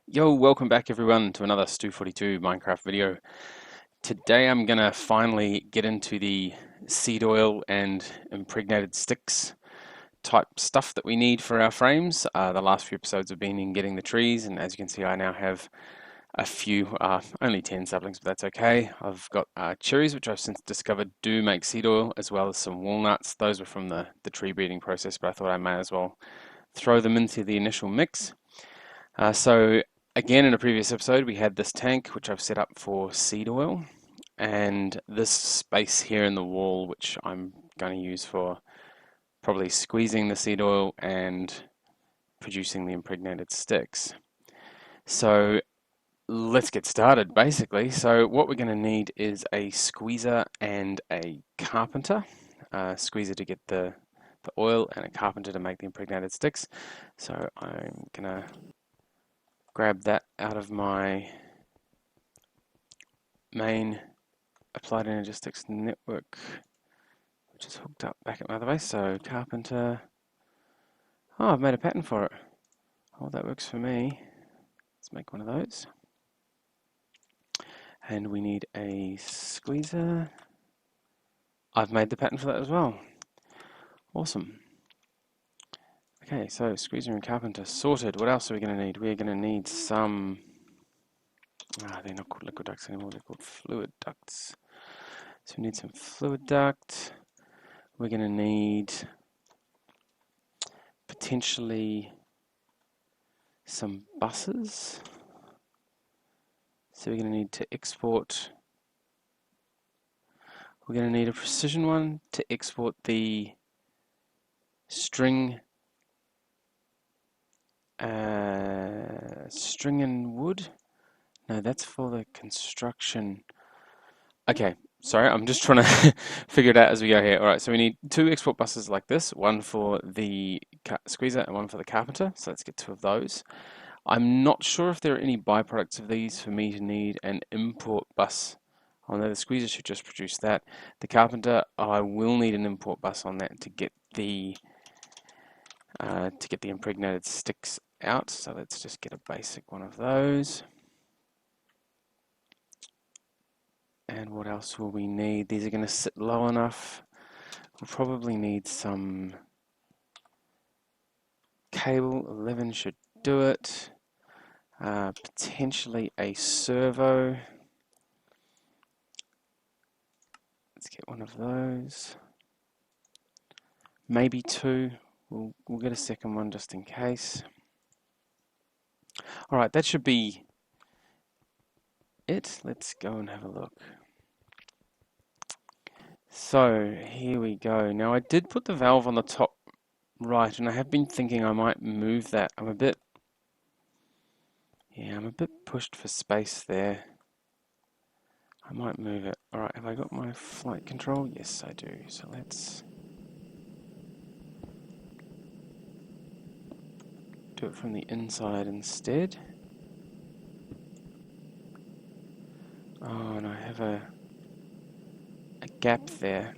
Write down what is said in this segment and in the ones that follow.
Yo, welcome back everyone to another Stu42 Minecraft video. Today I'm gonna finally get into the seed oil and impregnated sticks type stuff that we need for our frames. The last few episodes have been in getting the trees, and as you can see I now have a few, only 10 saplings, but that's okay. I've got cherries, which I've since discovered do make seed oil, as well as some walnuts. Those were from the tree breeding process, but I thought I may as well throw them into the initial mix. So again, in a previous episode, we had this tank, which I've set up for seed oil, and this space here in the wall, which I'm going to use for probably squeezing the seed oil and producing the impregnated sticks. So let's get started, basically. So what we're going to need is a squeezer and a carpenter. Squeezer to get the oil and a carpenter to make the impregnated sticks. So I'm going to grab that out of my main applied energistics network, which is hooked up back at my other base. So carpenter, oh, I've made a pattern for it. Oh, that works for me. Let's make one of those. And we need a squeezer. I've made the pattern for that as well. Awesome. Okay, so squeezer and carpenter sorted. What else are we going to need? We're going to need some, they're not called liquid ducts anymore, they're called fluid ducts. So we need some fluid duct. We're going to need potentially some buses. So we're going to need to export, we're going to need a precision one to export the string and wood. No, that's for the construction. Okay, sorry, I'm just trying to figure it out as we go here. All right, so we need two export buses like this, one for the squeezer and one for the carpenter. So let's get two of those. I'm not sure if there are any byproducts of these for me to need an import bus on there. The squeezer should just produce that. The carpenter, I will need an import bus on that to get the impregnated sticks out. So let's just get a basic one of those. And what else will we need? These are going to sit low enough. We'll probably need some cable. 11 should do it. Potentially a servo. Let's get one of those. Maybe two. We'll get a second one just in case. Alright, that should be it. Let's go and have a look. So, here we go. Now, I did put the valve on the top right, and I have been thinking I might move that. I'm a bit pushed for space there. I might move it. Alright, have I got my flight control? Yes, I do. So let's do it from the inside instead. Oh, and I have a gap there.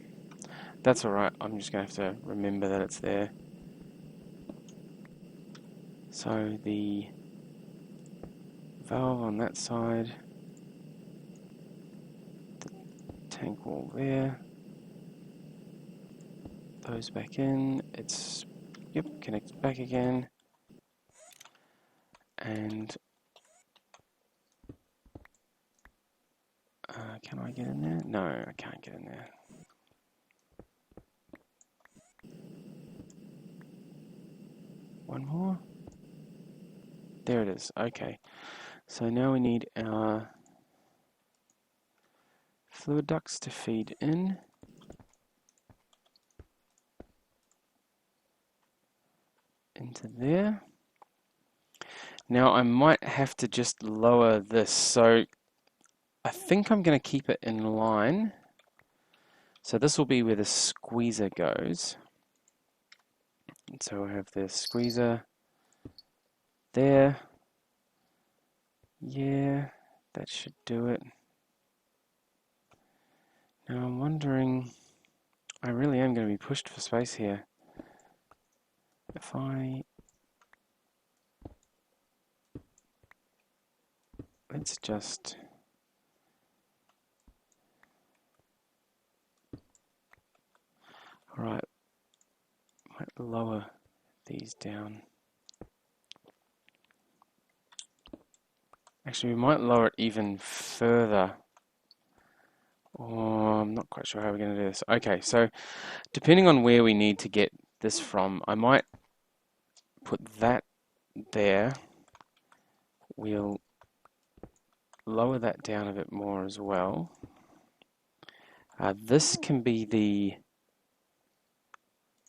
That's alright, I'm just going to have to remember that it's there. So the valve on that side, the tank wall there, those back in, it's, yep, connected back again, and can I get in there? No, I can't get in there. One more. There it is. Okay. So now we need our fluid ducts to feed in. Into there. Now I might have to just lower this. So I think I'm going to keep it in line. So this will be where the squeezer goes. And so we'll have the squeezer there. Yeah, that should do it. Now I'm wondering, I really am going to be pushed for space here. If I let's just alright, might lower these down. Actually, we might lower it even further. Oh, I'm not quite sure how we're going to do this. Okay, so depending on where we need to get this from, I might put that there. We'll lower that down a bit more as well. This can be the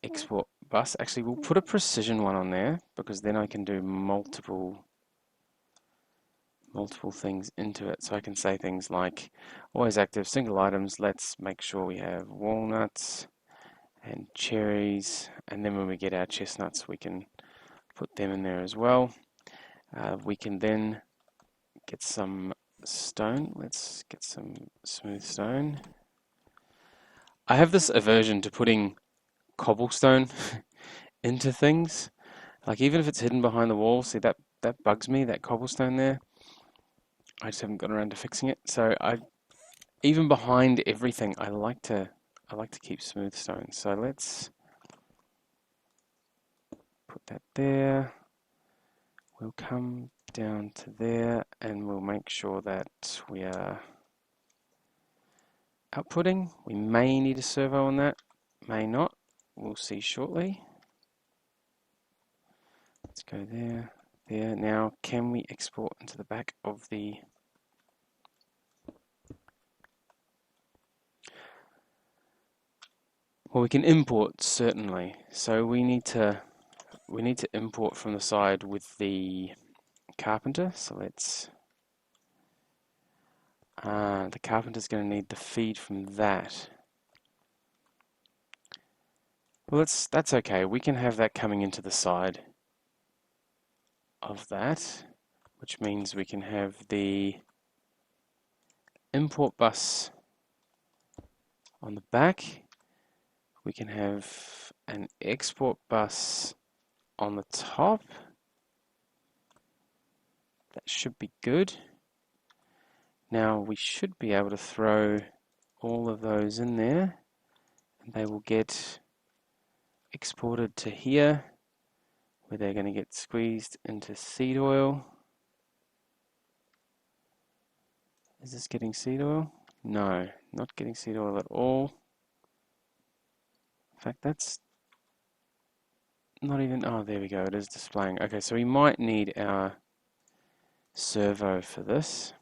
export bus. Actually, we'll put a precision one on there because then I can do multiple things into it. So I can say things like always active single items. Let's make sure we have walnuts and cherries, and then when we get our chestnuts we can put them in there as well. We can then get some stone. Let's get some smooth stone. I have this aversion to putting cobblestone into things. Like even if it's hidden behind the wall, see that bugs me, that cobblestone there. I just haven't got around to fixing it. So even behind everything, I like to keep smooth stone. So let's put that there. We'll come down to there and we'll make sure that we are outputting. We may need a servo on that, may not. We'll see shortly. Let's go there, there. Now, can we export into the back of the... Well, we can import, certainly. So we need to import from the side with the carpenter. So let's... the carpenter's going to need the feed from that. Well, that's okay. We can have that coming into the side of that, which means we can have the import bus on the back. We can have an export bus on the top. That should be good. Now we should be able to throw all of those in there and they will get exported to here where they're going to get squeezed into seed oil. Is this getting seed oil? No, not getting seed oil at all. In fact, that's not even... Oh, there we go. It is displaying. Okay, so we might need our servo for this.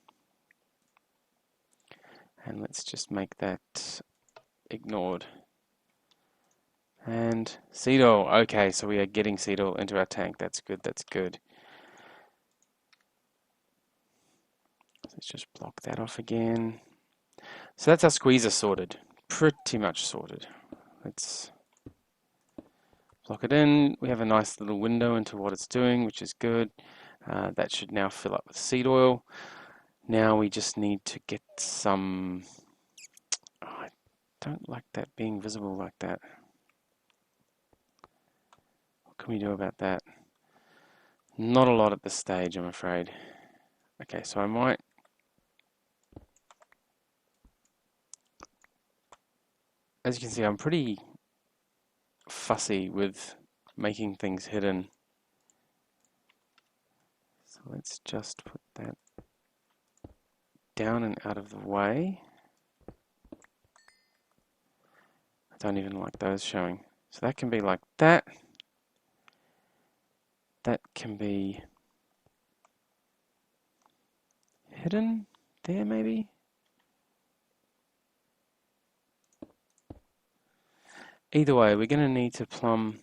And let's just make that ignored. And seed oil. Okay, so we are getting seed oil into our tank. That's good, that's good. Let's just block that off again. So that's our squeezer sorted. Pretty much sorted. Let's block it in. We have a nice little window into what it's doing, which is good. That should now fill up with seed oil. Now we just need to get some... Oh, I don't like that being visible like that. What can we do about that? Not a lot at this stage, I'm afraid. Okay, so I might... As you can see, I'm pretty fussy with making things hidden. So let's just put that down and out of the way. I don't even like those showing. So that can be like that. That can be hidden there maybe. Either way, we're going to need to plumb...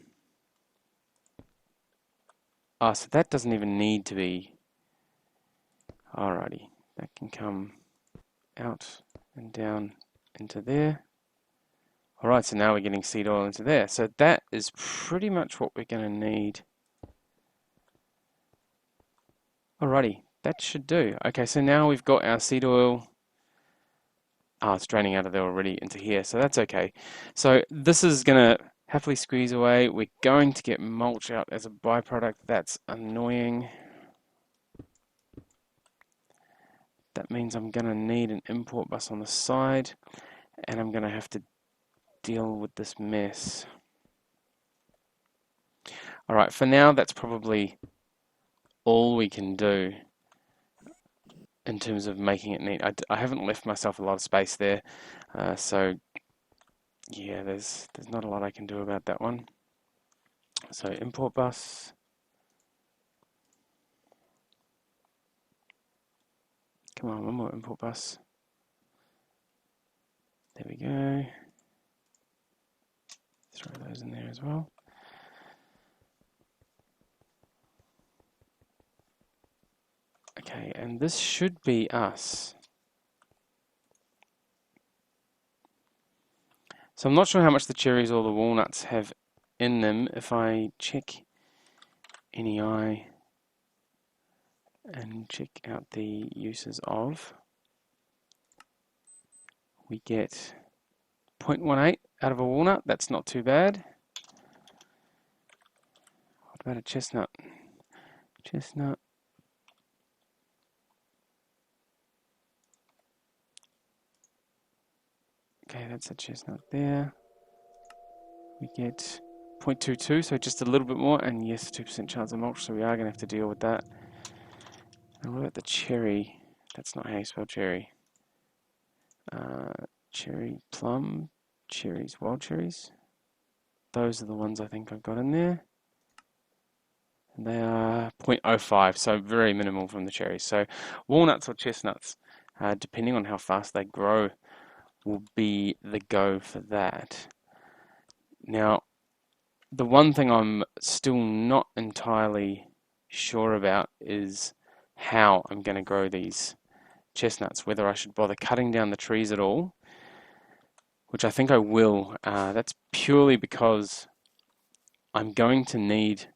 Ah, so that doesn't even need to be... Alrighty, that can come out and down into there. Alright, so now we're getting seed oil into there. So that is pretty much what we're going to need. Alrighty, that should do. Okay, so now we've got our seed oil. Ah, it's draining out of there already into here, so that's okay. So this is going to happily squeeze away. We're going to get mulch out as a byproduct. That's annoying. That means I'm going to need an import bus on the side, and I'm going to have to deal with this mess. Alright, for now that's probably all we can do in terms of making it neat. I haven't left myself a lot of space there, so yeah, there's not a lot I can do about that one. So import bus. Come on, one more import bus. There we go. Throw those in there as well. Okay, and this should be us. So I'm not sure how much the cherries or the walnuts have in them. If I check NEI and check out the uses of, we get 0.18 out of a walnut. That's not too bad. What about a chestnut? Chestnut. Okay, that's a chestnut there. We get 0.22, so just a little bit more, and yes, 2% chance of mulch, so we are going to have to deal with that. And what about the cherry? That's not how you spell cherry. Cherry, plum, cherries, wild cherries. Those are the ones I think I've got in there. And they are 0.05, so very minimal from the cherries. So walnuts or chestnuts, depending on how fast they grow, will be the go for that. Now, the one thing I'm still not entirely sure about is how I'm going to grow these chestnuts, whether I should bother cutting down the trees at all, which I think I will. That's purely because I'm going to need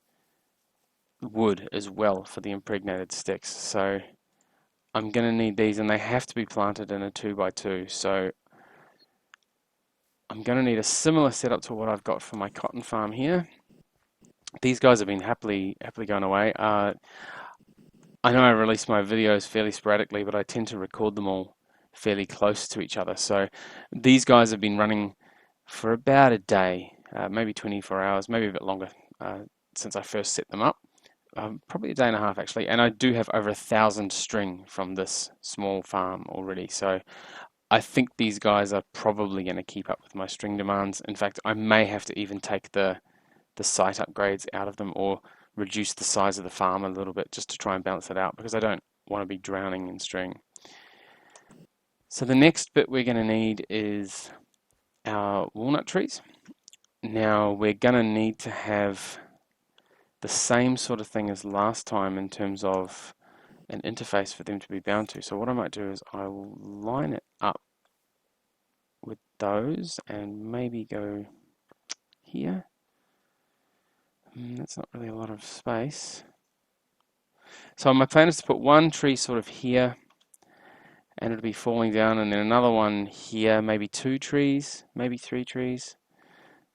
wood as well for the impregnated sticks. So I'm going to need these, and they have to be planted in a 2x2. So I'm going to need a similar setup to what I've got for my cotton farm here. These guys have been happily going away. I know I release my videos fairly sporadically, but I tend to record them all fairly close to each other. So these guys have been running for about a day, maybe 24 hours, maybe a bit longer since I first set them up. Probably a day and a half actually, and I do have over 1,000 string from this small farm already. So I think these guys are probably going to keep up with my string demands. In fact, I may have to even take the site upgrades out of them or reduce the size of the farm a little bit just to try and balance it out, because I don't want to be drowning in string. So the next bit we're going to need is our walnut trees. Now we're going to need to have the same sort of thing as last time in terms of an interface for them to be bound to. So what I might do is I will line it up with those and maybe go here. That's not really a lot of space. So my plan is to put one tree sort of here, and it'll be falling down, and then another one here, maybe 2 trees, maybe 3 trees.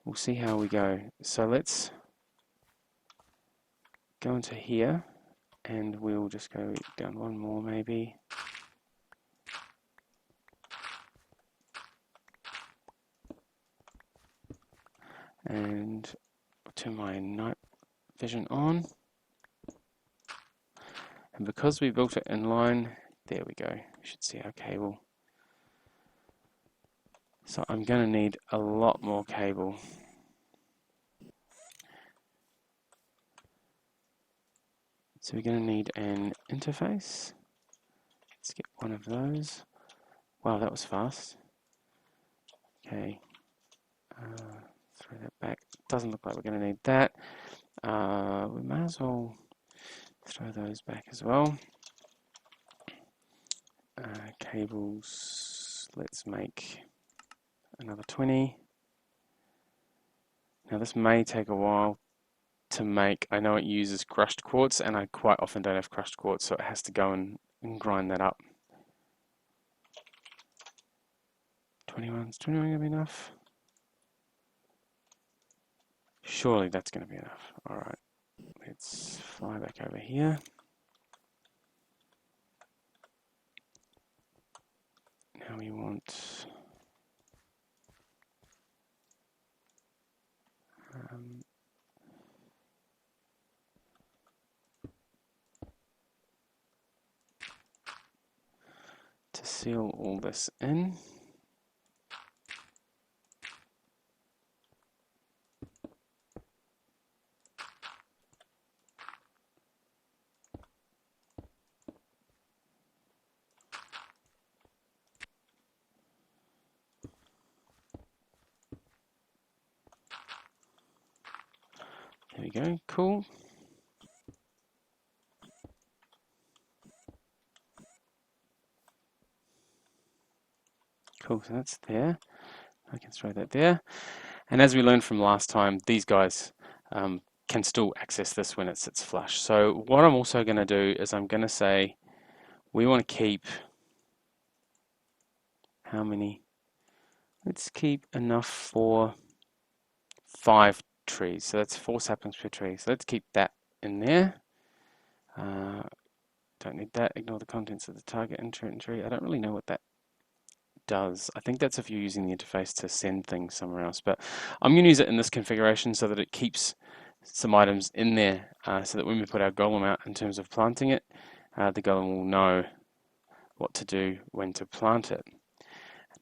We'll see how we go. So let's go into here, and we'll just go down one more maybe. And turn my night vision on. And because we built it in line, there we go. We should see our cable. So I'm going to need a lot more cable. So we're going to need an interface. Let's get one of those. Wow, that was fast. Okay. Throw that back. Doesn't look like we're going to need that. We might as well throw those back as well. Cables, let's make another 20. Now this may take a while to make. I know it uses crushed quartz, and I quite often don't have crushed quartz, so it has to go and grind that up. 21's 21 going to be enough? Surely that's going to be enough. Alright, let's fly back over here. we want to seal all this in. There we go, cool. Cool, so that's there. I can throw that there. And as we learned from last time, these guys can still access this when it sits flush. So what I'm also going to do is I'm going to say we want to keep how many? Let's keep enough for 5 trees. So that's 4 saplings per tree. So let's keep that in there. Don't need that. Ignore the contents of the target intrant tree. I don't really know what that does. I think that's if you're using the interface to send things somewhere else, but I'm going to use it in this configuration so that it keeps some items in there so that when we put our golem out in terms of planting it, the golem will know what to do when to plant it.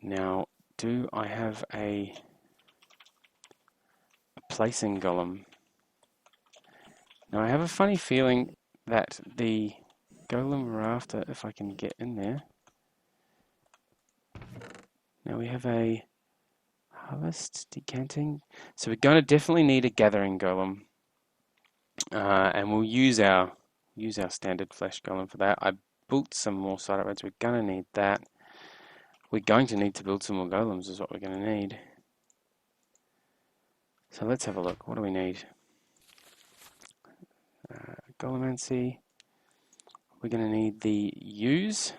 Now, do I have a placing golem? Now, I have a funny feeling that the golem we're after, if I can get in there. Now we have a harvest decanting. So we're going to definitely need a gathering golem. And we'll use our standard flesh golem for that. I built some more side upgrades. We're going to need that. We're going to need to build some more golems is what we're going to need. So let's have a look. What do we need? Golemancy. We're going to need the use.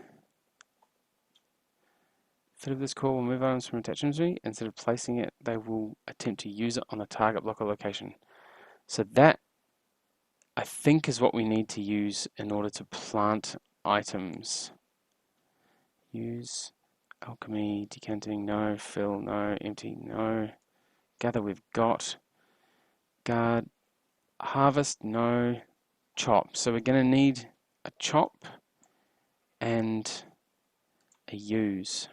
Instead of this core will move items from attached inventory. Instead of placing it, they will attempt to use it on the target block or location. So that, I think, is what we need to use in order to plant items. Use, alchemy, decanting, no. Fill, no. Empty, no. Gather, we've got. Guard, harvest, no. Chop. So we're going to need a chop and a use.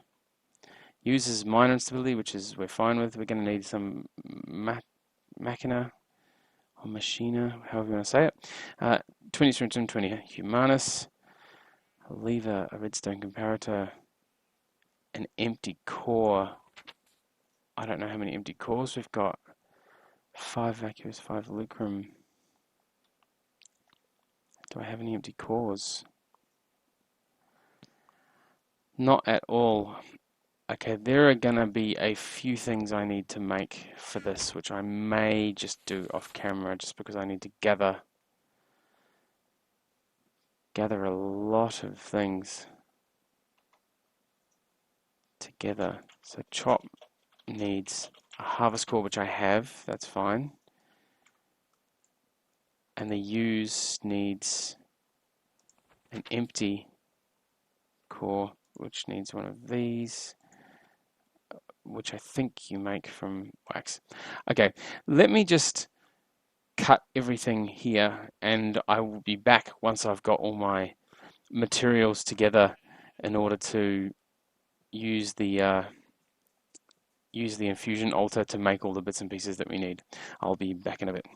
Use is minor instability, which is we're fine with. We're going to need some machina or machina, however you want to say it. 20 strength, 20 humanus. A lever, a redstone comparator, an empty core. I don't know how many empty cores we've got. 5 vacuous, 5 lucrum. Do I have any empty cores? Not at all. Okay, there are going to be a few things I need to make for this, which I may just do off camera, just because I need to gather a lot of things together. So chop needs a harvest core, which I have, that's fine. And the use needs an empty core, which needs one of these, which I think you make from wax. Okay, let me just cut everything here, and I will be back once I've got all my materials together in order to use the infusion altar to make all the bits and pieces that we need. I'll be back in a bit.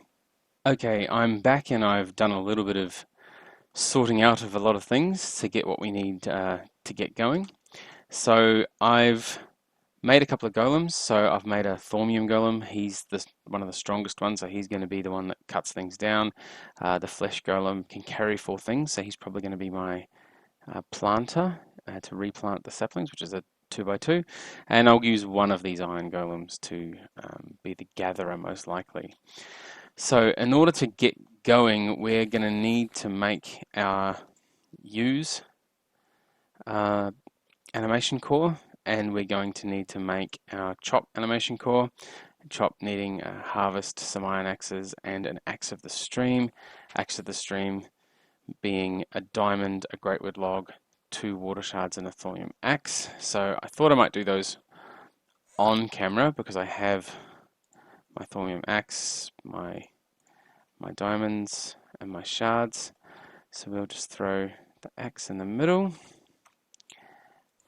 Okay, I'm back and I've done a little bit of sorting out of a lot of things to get what we need to get going. So I've made a couple of golems. So I've made a thormium golem. He's one of the strongest ones, so he's going to be the one that cuts things down. The flesh golem can carry 4 things, so he's probably going to be my planter to replant the saplings, which is a 2x2. And I'll use one of these iron golems to be the gatherer, most likely. So in order to get going, we're going to need to make our use animation core, and we're going to need to make our chop animation core. Chop needing a harvest, some iron axes, and an axe of the stream. Axe of the stream being a diamond, a greatwood log, 2 water shards and a thorium axe. So I thought I might do those on camera because I have my thorium axe, my diamonds, and my shards. So we'll just throw the axe in the middle.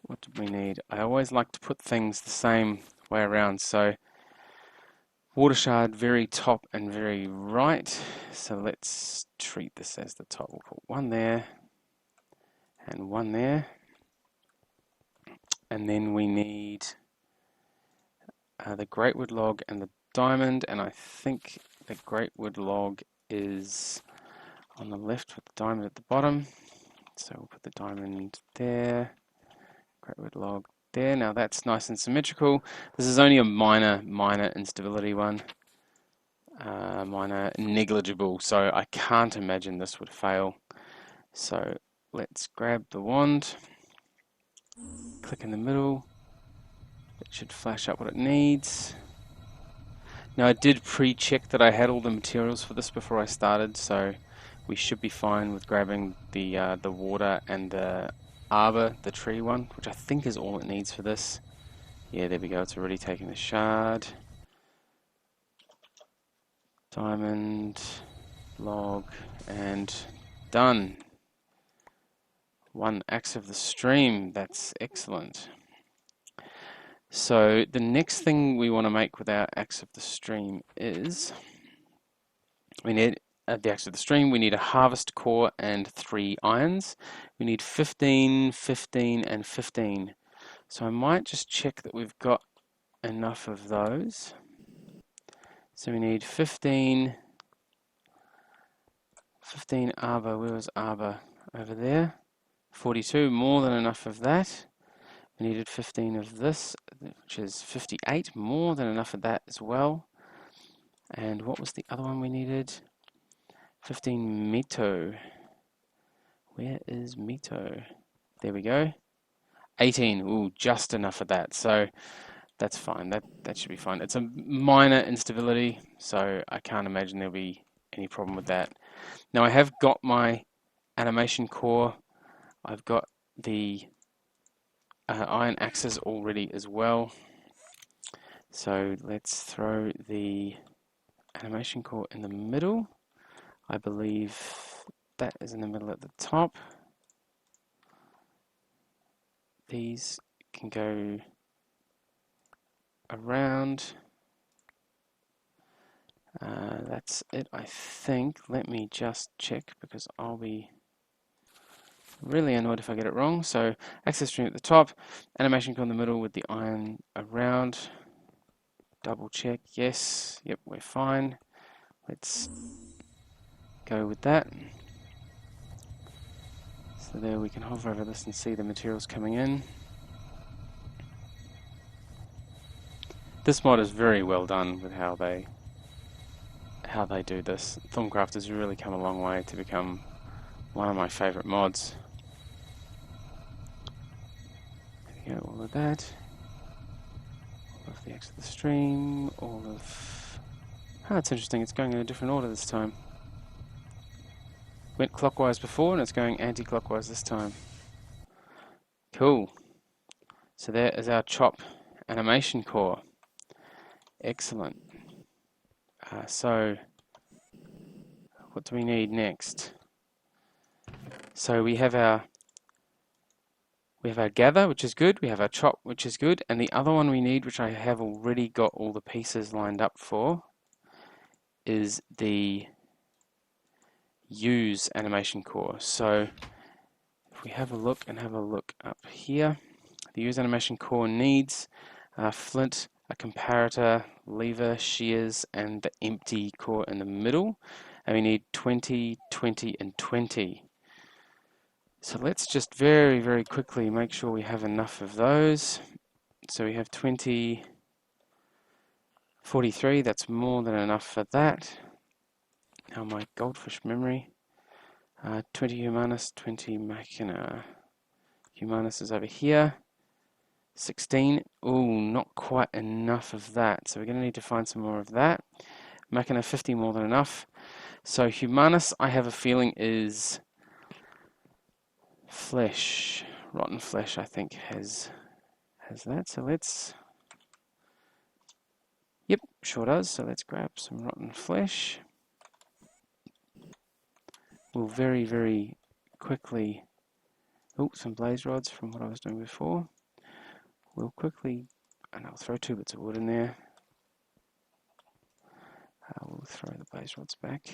What do we need? I always like to put things the same way around. So water shard very top and very right. So let's treat this as the top. We'll put one there and one there. And then we need the great wood log and the diamond. And I think the great wood log is on the left with the diamond at the bottom. So we'll put the diamond there. Great wood log there. Now that's nice and symmetrical. This is only a minor instability one. Minor negligible, so I can't imagine this would fail. So let's grab the wand, click in the middle. It should flash up what it needs. Now I did pre-check that I had all the materials for this before I started, so we should be fine with grabbing the water and the arbor, the tree one, which I think is all it needs for this. Yeah, there we go, it's already taking the shard. Diamond, log, and done. 1 axe of the stream, that's excellent. So the next thing we want to make with our axe of the stream is, we need the axe of the stream, we need a harvest core and 3 irons. We need 15, 15, and 15. So I might just check that we've got enough of those. So we need 15 arbor. Where was arbor? Over there. 42, more than enough of that. We needed 15 of this, which is 58, more than enough of that as well. And what was the other one we needed? 15 mito. Where is mito? There we go. 18, ooh, just enough of that. So that's fine, that should be fine. It's a minor instability, so I can't imagine there'll be any problem with that. Now I have got my animation core, I've got the iron axes already as well. So let's throw the animation core in the middle. I believe that is in the middle at the top. These can go around. That's it, I think. Let me just check because I'll be really annoyed if I get it wrong. So access stream at the top, animation core in the middle with the iron around. Double check, yes, yep, we're fine. Let's go with that. So there we can hover over this and see the materials coming in. This mod is very well done with how they do this. Thaumcraft has really come a long way to become one of my favourite mods. There we go, all of that. All of the axe of the stream, all of... Oh, it's interesting, it's going in a different order this time. Went clockwise before and it's going anti-clockwise this time. Cool. So there is our chop animation core. Excellent. So what do we need next? So we have our gather, which is good. We have our chop, which is good. And the other one we need, which I have already got all the pieces lined up for, is the use animation core. So if we have a look up here, the use animation core needs flint, a comparator, lever, shears, and the empty core in the middle. And we need 20, 20, and 20. So let's just very, very quickly make sure we have enough of those. So we have 20, 43, that's more than enough for that. Now my goldfish memory. 20 Humanus, 20 Machina. Humanus is over here. 16. Ooh, not quite enough of that. So we're going to need to find some more of that. Machina 50, more than enough. So Humanus, I have a feeling, is flesh. rotten flesh, I think, has that. So let's, yep, sure does. So let's grab some rotten flesh. We'll very, very quickly, oh, some blaze rods from what I was doing before. We'll quickly, and I'll throw 2 bits of wood in there. We'll throw the blaze rods back.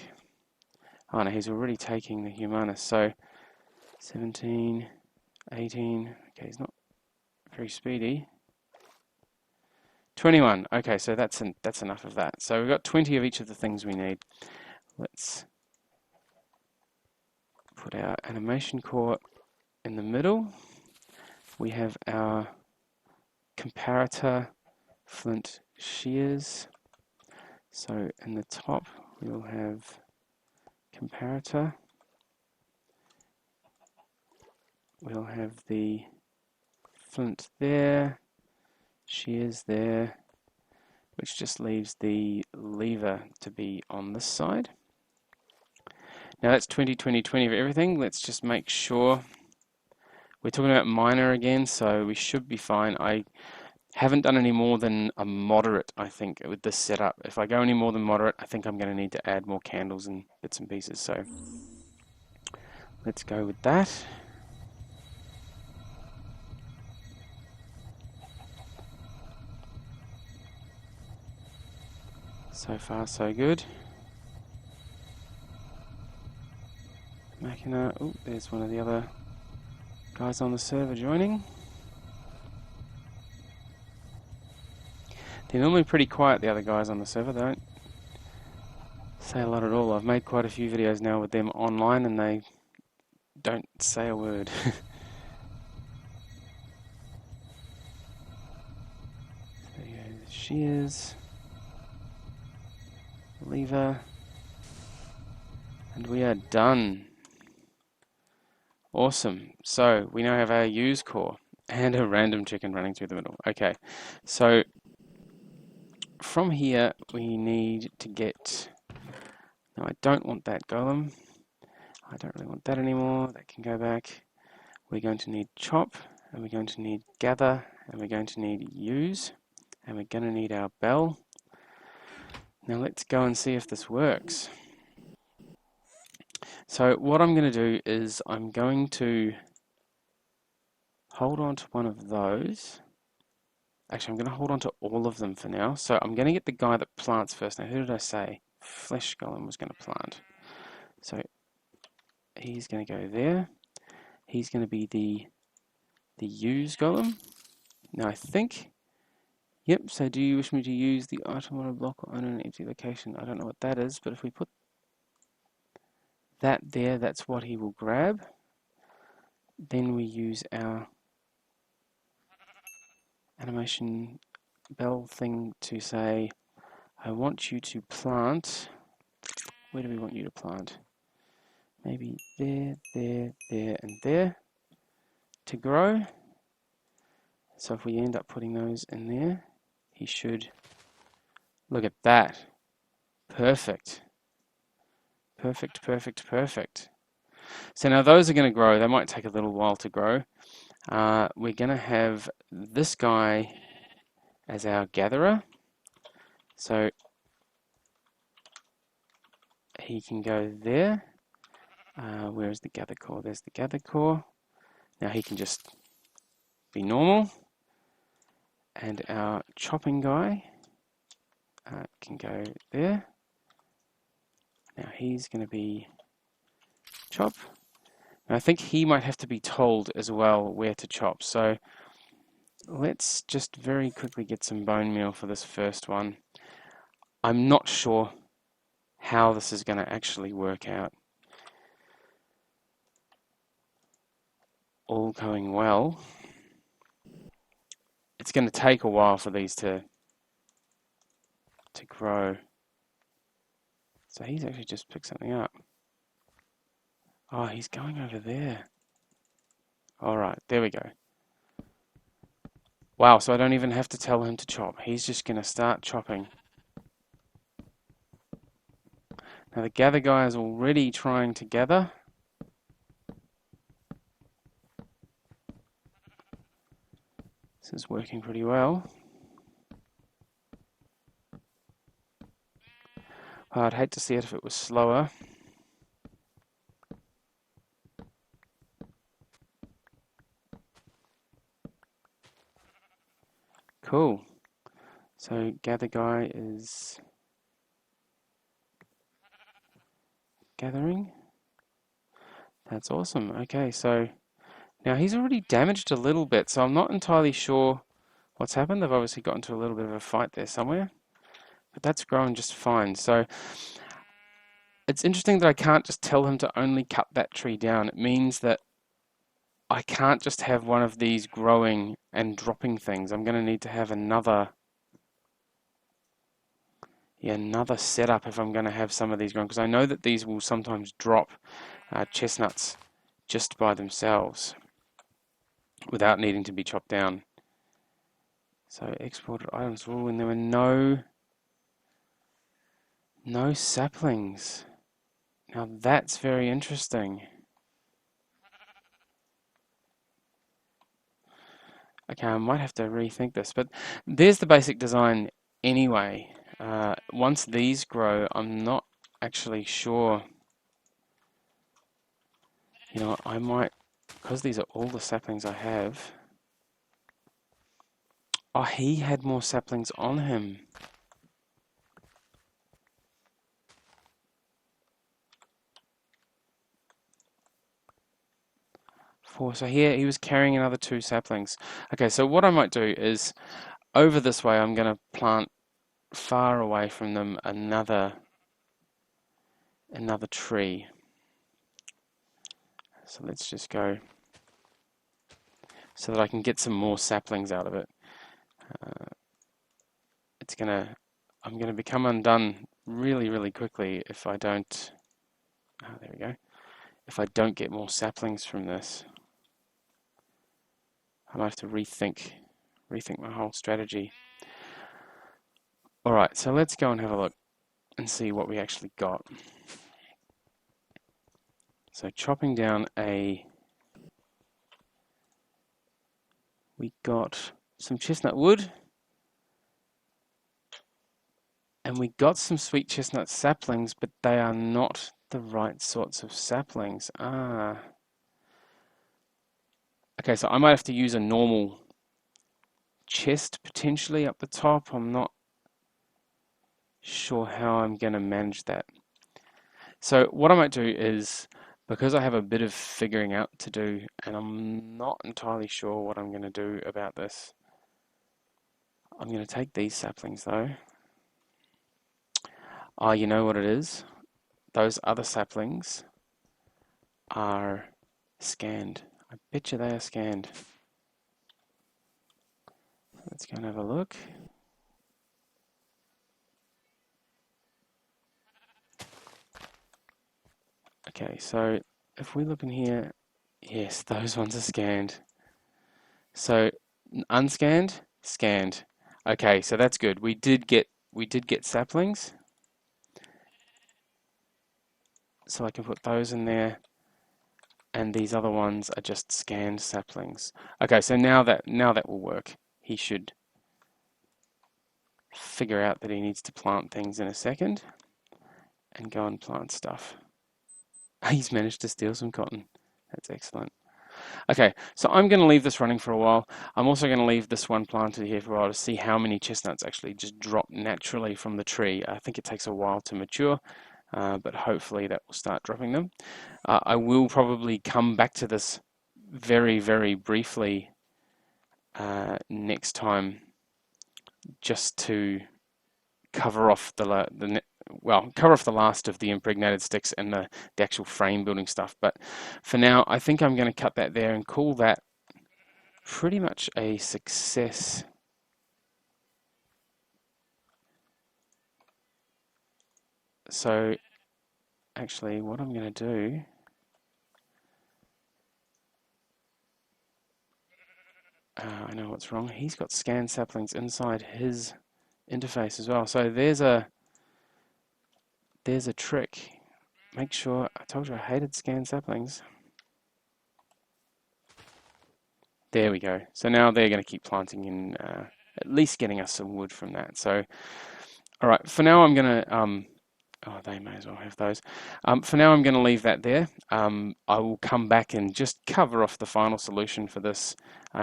Oh no, he's already taking the humanus. So 17, 18, okay, he's not very speedy. 21, okay, so that's enough of that. So we've got 20 of each of the things we need. Let's put our animation core in the middle. We have our comparator flint shears. So in the top we'll have comparator. We'll have the flint there, shears there, which just leaves the lever to be on this side. Now that's 20, 20, 20 of everything. Let's just make sure. We're talking about minor again, so we should be fine. I haven't done any more than a moderate, I think, with this setup. If I go any more than moderate, I think I'm going to need to add more candles and bits and pieces. So let's go with that. So far, so good. Machina, oh, there's one of the other guys on the server joining. They're normally pretty quiet, the other guys on the server. They don't say a lot at all. I've made quite a few videos now with them online and they don't say a word. There you go, the shears, lever, and we are done. Awesome. So we now have our use core and a random chicken running through the middle. Okay, so from here we need to get, no, I don't want that golem. I don't really want that anymore. That can go back. We're going to need chop, and we're going to need gather, and we're going to need use, and we're going to need our bell. Now let's go and see if this works. So what I'm going to do is I'm going to hold on to one of those. Actually, I'm going to hold on to all of them for now. So I'm going to get the guy that plants first. Now, who did I say? Flesh golem was going to plant. So he's going to go there. He's going to be the use golem. Now I think, yep, so do you wish me to use the item on a block or on an empty location? I don't know what that is, but if we put that there, that's what he will grab. Then we use our animation bell thing to say, I want you to plant. Where do we want you to plant? Maybe there, there, there, and there to grow. So if we end up putting those in there, he should, look at that. Perfect. Perfect, perfect, perfect. So now those are going to grow. They might take a little while to grow. We're going to have this guy as our gatherer. So he can go there. Where is the gather core? There's the gather core. Now he can just be normal. And our chopping guy can go there. Now he's going to be chop. And I think he might have to be told as well where to chop. So let's just very quickly get some bone meal for this first one. I'm not sure how this is going to actually work out. All going well. It's going to take a while for these to grow. So he's actually just picked something up. Oh, he's going over there. Alright, there we go. Wow, so I don't even have to tell him to chop. He's just going to start chopping. Now the gather guy is already trying to gather. This is working pretty well. I'd hate to see it if it was slower. Cool. So gather guy is gathering. That's awesome. Okay, so now he's already damaged a little bit, so I'm not entirely sure what's happened. They've obviously got into a little bit of a fight there somewhere, but that's growing just fine. So it's interesting that I can't just tell him to only cut that tree down. It means that I can't just have one of these growing and dropping things. I'm going to need to have another setup if I'm going to have some of these growing, because I know that these will sometimes drop chestnuts just by themselves without needing to be chopped down. So exported items. Oh, and there were no saplings. Now that's very interesting. Okay, I might have to rethink this, but there's the basic design anyway. Once these grow, I'm not actually sure. You know, I might, because these are all the saplings I have. Oh, he had more saplings on him. So here he was carrying another 2 saplings. Okay, so what I might do is over this way I'm going to plant far away from them another tree. So let's just go so that I can get some more saplings out of it. I'm gonna become undone really, really quickly if I don't. Oh, there we go. If I don't get more saplings from this, I might have to rethink my whole strategy. All right, so let's go and have a look and see what we actually got. So chopping down we got some chestnut wood, and we got some sweet chestnut saplings, but they are not the right sorts of saplings. Okay, so I might have to use a normal chest potentially up the top. I'm not sure how I'm going to manage that. So what I might do is, because I have a bit of figuring out to do, and I'm not entirely sure what I'm going to do about this, I'm going to take these saplings though. Oh, you know what it is? Those other saplings are scanned. I bet you they are scanned. Let's go and have a look. Okay, so if we look in here, yes, those ones are scanned. So unscanned, scanned. Okay, so that's good. We did get saplings. So I can put those in there, and these other ones are just scanned saplings. Okay, so now that will work. He should figure out that he needs to plant things in a second and go and plant stuff. He's managed to steal some cotton. That's excellent. Okay, so I'm going to leave this running for a while. I'm also going to leave this one planted here for a while to see how many chestnuts actually just drop naturally from the tree. I think it takes a while to mature, but hopefully that will start dropping them. I will probably come back to this very, very briefly next time, just to cover off the last of the impregnated sticks and the actual frame building stuff. But for now, I think I'm going to cut that there and call that pretty much a success. So actually what I'm going to do, I know what's wrong. He's got scanned saplings inside his interface as well. So there's a trick. Make sure, I told you I hated scanned saplings. There we go. So now they're going to keep planting in, at least getting us some wood from that. So, all right, for now I'm going to, oh, they may as well have those. For now I'm going to leave that there. I will come back and just cover off the final solution for this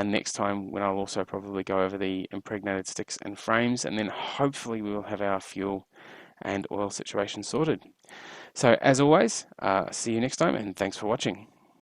next time, when I'll also probably go over the impregnated sticks and frames, and then hopefully we will have our fuel and oil situation sorted. So as always, see you next time, and thanks for watching.